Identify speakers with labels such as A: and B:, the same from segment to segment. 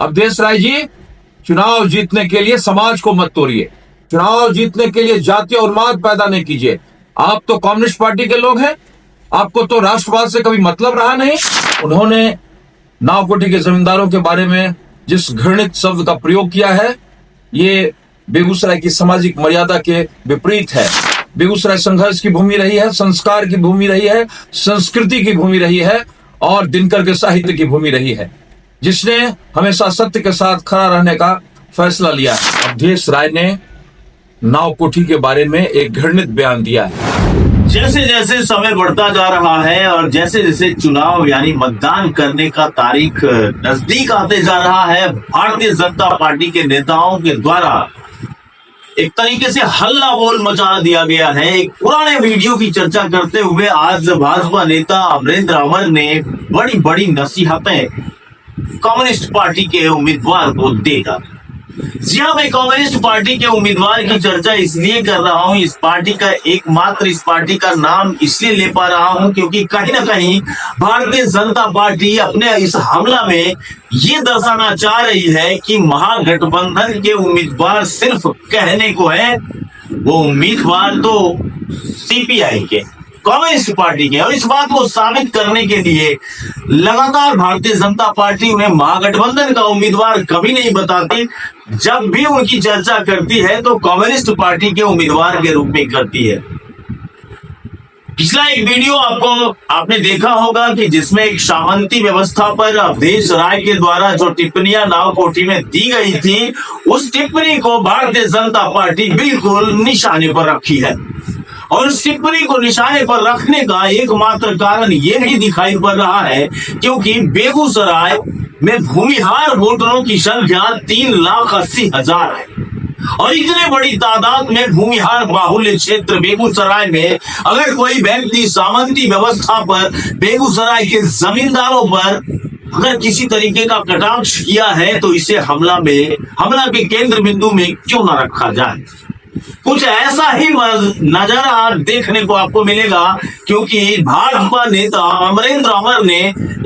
A: अवधेश राय जी, चुनाव जीतने के लिए समाज को मत तोड़िए, चुनाव जीतने के लिए जातीय उन्माद पैदा नहीं कीजिए। आप तो कम्युनिस्ट पार्टी के लोग हैं, आपको तो राष्ट्रवाद से कभी मतलब रहा नहीं। उन्होंने नावकोठी के जमींदारों के बारे में जिस घृणित शब्द का प्रयोग किया है, ये बेगूसराय की सामाजिक मर्यादा के विपरीत है। बेगूसराय संघर्ष की भूमि रही है, संस्कार की भूमि रही है, संस्कृति की भूमि रही है और दिनकर के साहित्य की भूमि रही है, जिसने हमेशा सत्य के साथ खड़ा रहने का फैसला लिया है। अवधेश राय ने नावकोठी के बारे में एक घृणित बयान दिया है।
B: जैसे जैसे समय बढ़ता जा रहा है और जैसे जैसे चुनाव यानी मतदान करने का तारीख नजदीक आते जा रहा है, भारतीय जनता पार्टी के नेताओं के द्वारा एक तरीके से हल्ला बोल मचा दिया गया है। एक पुराने वीडियो की चर्चा करते हुए आज भाजपा नेता अमरेंद्र अमर ने बड़ी बड़ी नसीहतें कम्युनिस्ट पार्टी के उम्मीदवार को देगा। जी हाँ, मैं कम्युनिस्ट पार्टी के उम्मीदवार की चर्चा इसलिए कर रहा हूँ, इस पार्टी का नाम इसलिए ले पा रहा हूँ क्योंकि कहीं ना कहीं भारतीय जनता पार्टी अपने इस हमला में ये दर्शाना चाह रही है कि महागठबंधन के उम्मीदवार सिर्फ कहने को है, वो उम्मीदवार तो सीपीआई के, कम्युनिस्ट पार्टी के। और इस बात को साबित करने के लिए लगातार भारतीय जनता पार्टी उन्हें महागठबंधन का उम्मीदवार कभी नहीं बताती। जब भी उनकी चर्चा करती है तो कम्युनिस्ट पार्टी के उम्मीदवार के रूप में करती है। पिछला एक वीडियो आपने देखा होगा कि जिसमें एक सामंती व्यवस्था पर अवधेश राय के द्वारा जो टिप्पणियां नावकोठी में दी गई थी, उस टिप्पणी को भारतीय जनता पार्टी बिल्कुल निशाने पर रखी है। और उस टिप्पणी को निशाने पर रखने का एकमात्र कारण ये भी दिखाई पड़ रहा है क्योंकि बेगूसराय में भूमिहार वोटरों की संख्या 3,80,000 है और इतने बड़ी तादाद में भूमिहार बाहुल्य क्षेत्र बेगूसराय में अगर कोई व्यक्ति सामंती व्यवस्था पर बेगूसराय के जमींदारों पर अगर किसी तरीके का कटाक्ष किया है तो इसे हमला के केंद्र बिंदु में क्यों न रखा जाए। कुछ ऐसा ही नजारा देखने को आपको मिलेगा क्योंकि भाजपा नेता अमरेंद्र अमर ने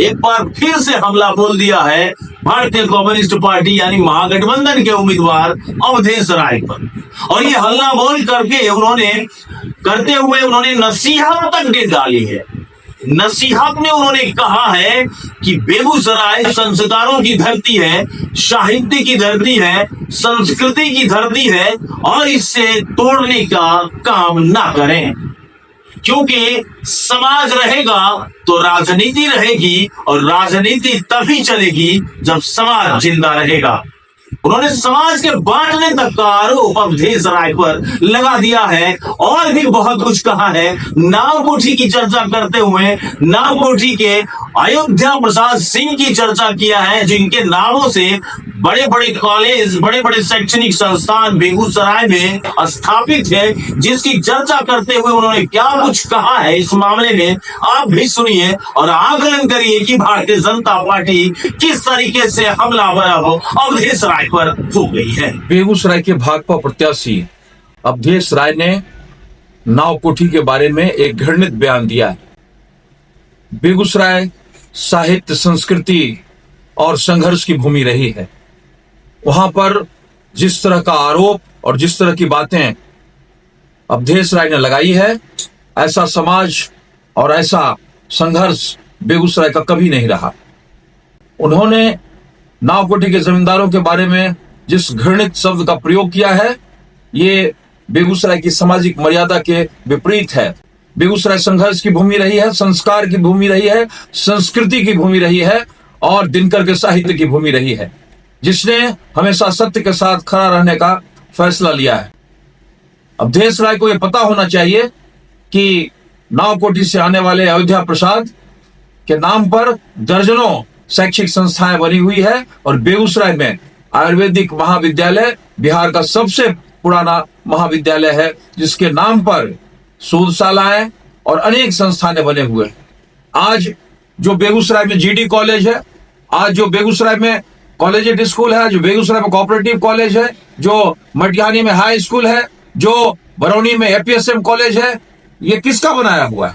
B: एक बार फिर से हमला बोल दिया है भारतीय कम्युनिस्ट पार्टी यानी महागठबंधन के उम्मीदवार अवधेश राय पर। और ये हल्ला बोल करते हुए उन्होंने नसीहत तक दे डाली है। नसीहत में उन्होंने कहा है कि बेगूसराय संस्कारों की धरती है, साहित्य की धरती है, संस्कृति की धरती है और इससे तोड़ने का काम ना करें क्योंकि समाज रहेगा तो राजनीति रहेगी और राजनीति तभी चलेगी जब समाज जिंदा रहेगा। उन्होंने समाज के बांटने तक का आरोप अवधेश राय पर लगा दिया है और भी बहुत कुछ कहा है। नावकोठी की चर्चा करते हुए नावकोठी के अयोध्या प्रसाद सिंह की चर्चा किया है, जिनके नामों से बड़े बड़े कॉलेज, बड़े बड़े शैक्षणिक संस्थान बेगूसराय में स्थापित है, जिसकी चर्चा करते हुए उन्होंने क्या कुछ कहा है इस मामले में आप भी सुनिए और आकलन करिए कि भारतीय जनता पार्टी किस तरीके से हमलावर अवधेश राय पर हो गई है।
A: बेगूसराय के भाजपा प्रत्याशी अवधेश राय ने नावकोठी के बारे में एक घृणित बयान दिया है। बेगूसराय साहित्य, संस्कृति और संघर्ष की भूमि रही है। वहां पर जिस तरह का आरोप और जिस तरह की बातें अवधेश राय ने लगाई है, ऐसा समाज और ऐसा संघर्ष बेगूसराय का कभी नहीं रहा। उन्होंने नावकोठी के जमींदारों के बारे में जिस घृणित शब्द का प्रयोग किया है, ये बेगूसराय की सामाजिक मर्यादा के विपरीत है। बेगूसराय संघर्ष की भूमि रही है, संस्कार की भूमि रही है, संस्कृति की भूमि रही है और दिनकर के साहित्य की भूमि रही है, जिसने हमेशा सत्य के साथ खड़ा रहने का फैसला लिया है। अवधेश राय को यह पता होना चाहिए कि नावकोठी से आने वाले अयोध्या प्रसाद के नाम पर दर्जनों शैक्षिक संस्थाएं बनी हुई है और बेगूसराय में आयुर्वेदिक महाविद्यालय बिहार का सबसे पुराना महाविद्यालय है, जिसके नाम पर शोधशालाएं और अनेक संस्थानें बने हुए हैं। आज जो बेगूसराय में जीडी कॉलेज है, आज जो बेगूसराय में कॉलेजिएट स्कूल है, जो बेगूसराय में कोऑपरेटिव कॉलेज है, जो मटिहानी में हाई स्कूल है, जो बरौनी में एपीएसएम कॉलेज है, ये किसका बनाया हुआ है?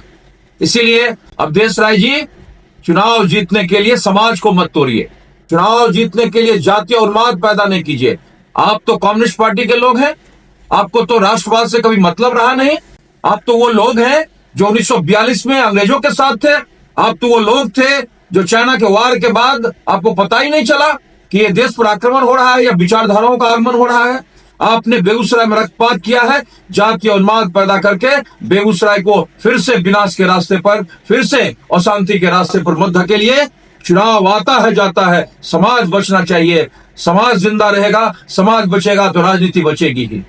A: इसीलिए अवधेश राय जी, चुनाव जीतने के लिए समाज को मत तोड़िए, चुनाव जीतने के लिए जातीय उन्माद पैदा नहीं कीजिए। आप तो कम्युनिस्ट पार्टी के लोग हैं, आपको तो राष्ट्रवाद से कभी मतलब रहा नहीं। आप तो वो लोग हैं जो 1942 में अंग्रेजों के साथ थे। आप तो वो लोग थे जो चाइना के वार के बाद आपको पता ही नहीं चला कि ये देश पर आक्रमण हो रहा है या विचारधाराओं का आगमन हो रहा है। आपने बेगूसराय में रक्तपात किया है, जातीय उन्माद पैदा करके बेगूसराय को फिर से विनाश के रास्ते पर, फिर से अशांति के रास्ते पर मत धकेलिए। चुनाव आता है जाता है, समाज बचना चाहिए। समाज जिंदा रहेगा, समाज बचेगा तो राजनीति बचेगी ही।